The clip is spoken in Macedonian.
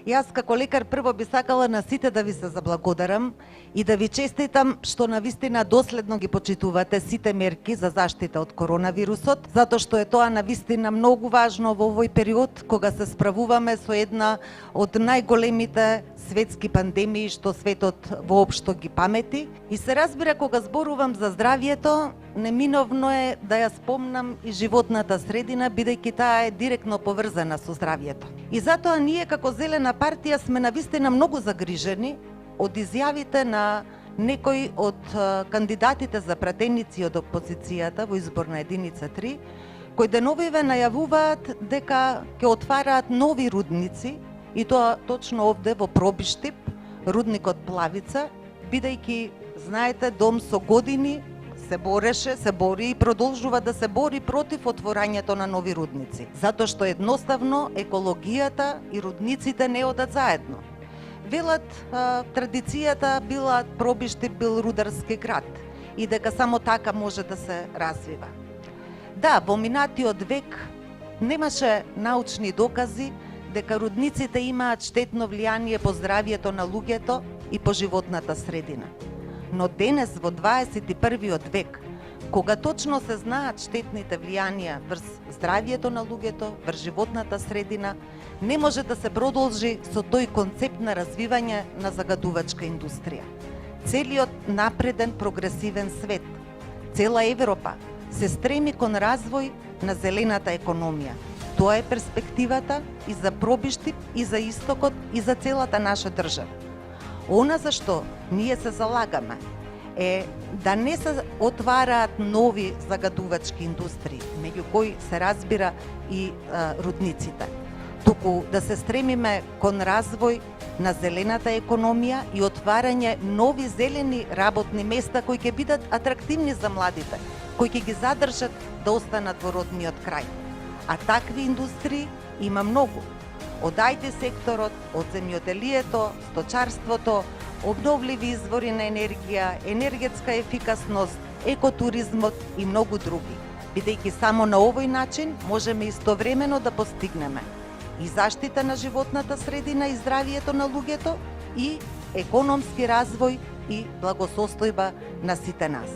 Јас како лекар прво би сакала на сите да ви се заблагодарам и да ви честитам што навистина доследно ги почитувате сите мерки за заштита од коронавирусот, затоа што е тоа навистина многу важно во овој период кога се справуваме со една од најголемите светски пандемии што светот воопшто ги памети. И се разбира, кога зборувам за здравието, неминовно е да ја спомнам и животната средина, бидејќи таа е директно поврзана со здравието. И затоа ние како Зелена партија сме навистина многу загрижени од изјавите на некои од кандидатите за пратеници од опозицијата во изборна единица 3, кои деновиве најавуваат дека ќе отвараат нови рудници, и тоа точно овде во Пробиштип, рудникот Плавица, бидејќи, знаете, дом со години се бореше, се бори и продолжува да се бори против отворањето на нови рудници, затоа што едноставно екологијата и рудниците не одат заедно. Велат, традицијата била Пробиштип бил рударски град и дека само така може да се развива. Да, во минатиот век немаше научни докази дека рудниците имаат штетно влијание по здравието на луѓето и по животната средина. Но денес, во 21. век, кога точно се знаат штетните влијанија врз здравието на луѓето, врз животната средина, не може да се продолжи со тој концепт на развивање на загадувачка индустрија. Целиот напреден прогресивен свет, цела Европа, се стреми кон развој на зелената економија. Тоа е перспективата и за Пробиштип, и за Истокот, и за целата наша држава. Она за што ние се залагаме е да не се отвараат нови загадувачки индустрии, меѓу кои се разбира и рудниците, туку да се стремиме кон развој на зелената економија и отварање нови зелени работни места кои ќе бидат атрактивни за младите, кои ќе ги задржат да останат во родниот крај. А такви индустрии има многу. Од IT секторот, од земјоделието, сточарството, обновливи извори на енергија, енергетска ефикасност, екотуризмот и многу други. Бидејќи само на овој начин можеме истовремено да постигнеме и заштита на животната средина и здравието на луѓето и економски развој и благосостојба на сите нас.